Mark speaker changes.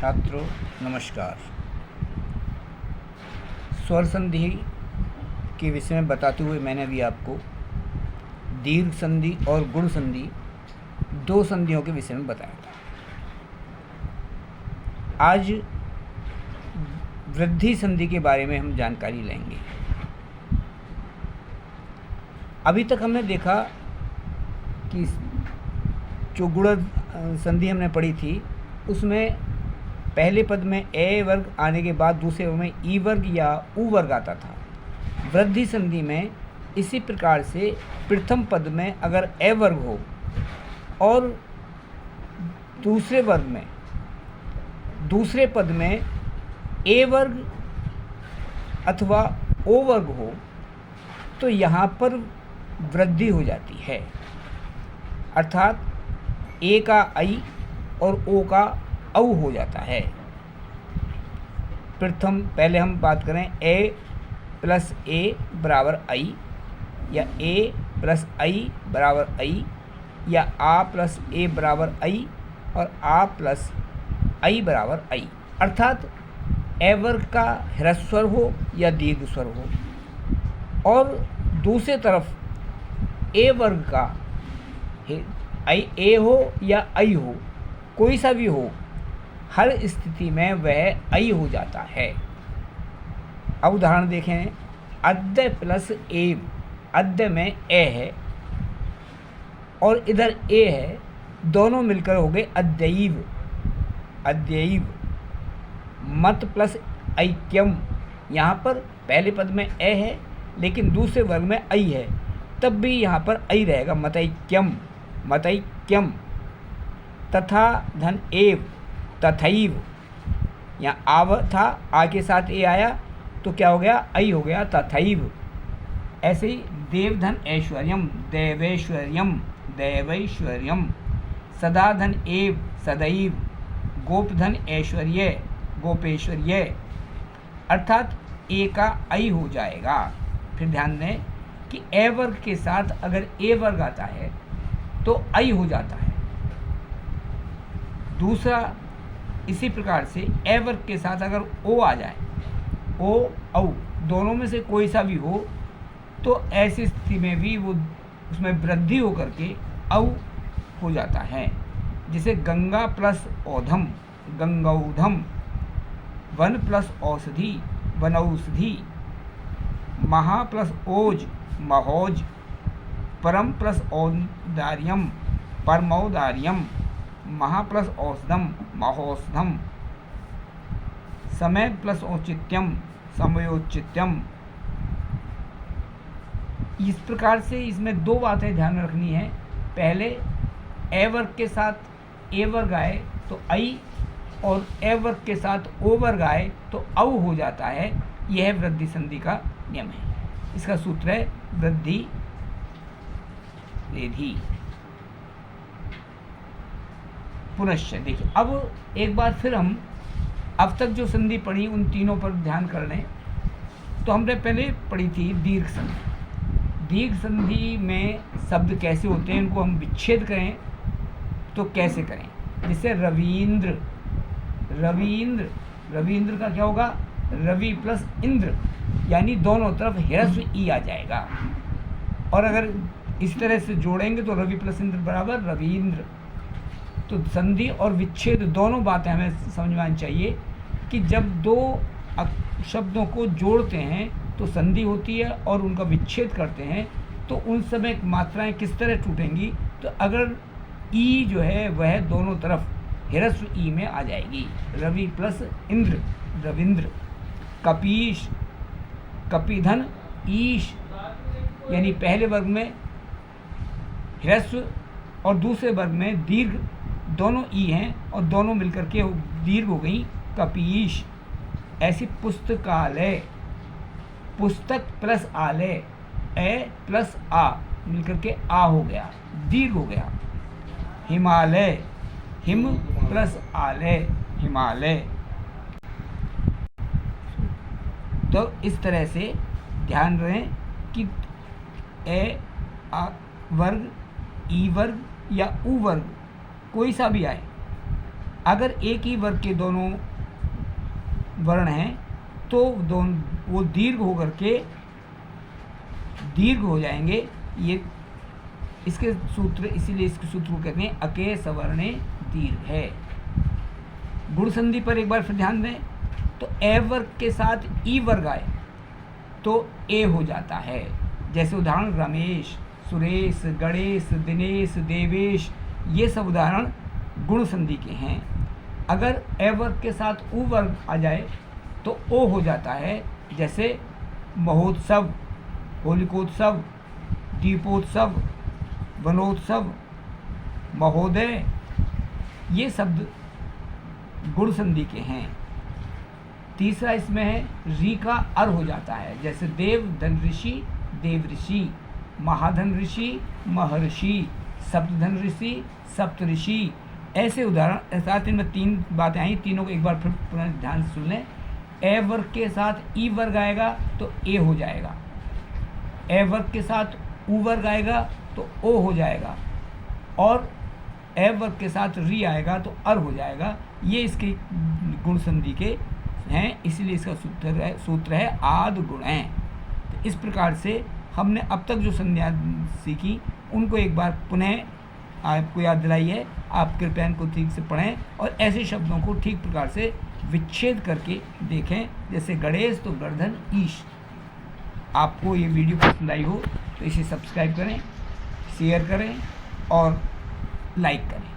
Speaker 1: छात्रों नमस्कार। स्वर संधि के विषय में बताते हुए मैंने अभी आपको दीर्घ संधि और गुण संधि दो संधियों के विषय में बताया था। आज वृद्धि संधि के बारे में हम जानकारी लेंगे। अभी तक हमने देखा कि जो गुण संधि हमने पढ़ी थी उसमें पहले पद में ए वर्ग आने के बाद दूसरे पद में ई वर्ग या उ वर्ग आता था। वृद्धि संधि में इसी प्रकार से प्रथम पद में अगर ए वर्ग हो और दूसरे पद में ए वर्ग अथवा ओ वर्ग हो तो यहाँ पर वृद्धि हो जाती है, अर्थात ए का आई और ओ का औ हो जाता है। पहले हम बात करें ए प्लस ए बराबर आई या ए प्लस आई बराबर आई या आ प्लस ए बराबर आई और आ प्लस आई बराबर आई, अर्थात ए वर्ग का ह्रस्व स्वर हो या दीर्घ स्वर हो और दूसरे तरफ ए वर्ग का आई ए हो या आई हो, कोई सा भी हो, हर स्थिति में वह आई हो जाता है। अब उदाहरण देखें, अद्य प्लस ए, अद्य में ए है और इधर ए है, दोनों मिलकर हो गए अद्यैव। अद्यैव मत प्लस ऐक्यम, यहाँ पर पहले पद में ए है लेकिन दूसरे वर्ग में आई है, तब भी यहाँ पर आई रहेगा, मतैक्यम मतैक्यम। तथा धन एव, तथैव, यहाँ आव था, आ के साथ ए आया तो क्या हो गया, आई हो गया, तथैव। ऐसे ही देवधन ऐश्वर्यम, देवैश्वर्यम दैवैश्वर्यम। सदा धन एव, सदैव। गोपधन ऐश्वर्य, गोपेश्वर्य, अर्थात ए का आई हो जाएगा। फिर ध्यान दें कि ए वर्ग के साथ अगर ए वर्ग आता है तो आई हो जाता है। दूसरा इसी प्रकार से ए वर्ग के साथ अगर ओ आ जाए, ओ औ दोनों में से कोई सा भी हो तो ऐसी स्थिति में भी वो उसमें वृद्धि होकर के औ हो जाता है। जिसे गंगा प्लस औधम, गंगौधम। वन प्लस औषधि, वनौषधि। महा प्लस ओज, महोज। परम प्लस औदार्यम, परमौदार्यम। महा प्लस औषधम, महोषधम। समय प्लस औचित्यम, समयोचित्यम। इस प्रकार से इसमें दो बातें ध्यान में रखनी है। पहले ए वर्ग के साथ ए वर्ग आए तो आई और ए वर्ग के साथ ओ वर्ग आए तो औ हो जाता है। यह वृद्धि संधि का नियम है। इसका सूत्र है वृद्धि रेधि। पुनश्च देखिए, अब एक बार फिर हम अब तक जो संधि पढ़ी उन तीनों पर ध्यान कर लें। तो हमने पहले पढ़ी थी दीर्घ संधि। दीर्घ संधि में शब्द कैसे होते हैं, इनको हम विच्छेद करें तो कैसे करें। जैसे रवींद्र, रवींद्र, रवींद्र का क्या होगा, रवि प्लस इंद्र, यानी दोनों तरफ ह्रस्व ई आ जाएगा। और अगर इस तरह से जोड़ेंगे तो रवि प्लस इंद्र बराबर रवींद्र। तो संधि और विच्छेद दोनों बातें हमें समझ में आनी चाहिए कि जब दो शब्दों को जोड़ते हैं तो संधि होती है और उनका विच्छेद करते हैं तो उन समय मात्राएं किस तरह टूटेंगी। तो अगर ई जो है वह दोनों तरफ ह्रस्व ई में आ जाएगी, रवि प्लस इंद्र, रविंद्र। कपीश, कपिधन ईश, यानी पहले वर्ग में ह्रस्व और दूसरे वर्ग में दीर्घ, दोनों ई हैं और दोनों मिलकर के दीर्घ हो गई, कपीश। ऐसी पुस्तकालय, पुस्तक प्लस आलय, ए प्लस आ मिलकर के आ हो गया, दीर्घ हो गया। हिमालय, हिम प्लस आलय, हिमालय। तो इस तरह से ध्यान रहे कि ए वर्ग, ई वर्ग या उ वर्ग कोई सा भी आए अगर एक ही वर्ग के दोनों वर्ण हैं तो दोनों वो दीर्घ होकर के दीर्घ हो जाएंगे। ये इसके सूत्र, इसीलिए इसके सूत्र को कहते हैं अके सवर्णे दीर्घ है। गुण संधि पर एक बार फिर ध्यान दें तो ए वर्ग के साथ ई वर्ग आए तो ए हो जाता है। जैसे उदाहरण रमेश, सुरेश, गणेश, दिनेश, देवेश, ये सब उदाहरण गुण संधि के हैं। अगर ए वर्ग के साथ उ वर्ग आ जाए तो ओ हो जाता है। जैसे महोत्सव, होलिकोत्सव, दीपोत्सव, वनोत्सव, महोदय, ये शब्द गुण संधि के हैं। तीसरा इसमें है री का अर हो जाता है। जैसे देव धन ऋषि, देव ऋषि, महाधन ऋषि, महर्षि, सप्तधन ऋषि, सप्त ऋषि। ऐसे उदाहरण, साथ इनमें 3 बातें आई, तीनों को एक बार फिर पुनः ध्यान से सुन लें। ए वर्ग के साथ ई वर्ग आएगा तो ए हो जाएगा। ए वर्ग के साथ उ वर्ग आएगा तो ओ हो जाएगा। और ए वर्ग के साथ री आएगा तो अर हो जाएगा। ये इसके गुण संधि के हैं, इसलिए इसका सूत्र है आद गुण हैं। तो इस प्रकार से हमने अब तक जो संज्ञा सीखी उनको एक बार पुनः आपको याद दिलाई है। आप कृपया इनको ठीक से पढ़ें और ऐसे शब्दों को ठीक प्रकार से विच्छेद करके देखें। जैसे गणेश तो गर्दन ईश। आपको ये वीडियो पसंद आई हो तो इसे सब्सक्राइब करें, शेयर करें और लाइक करें।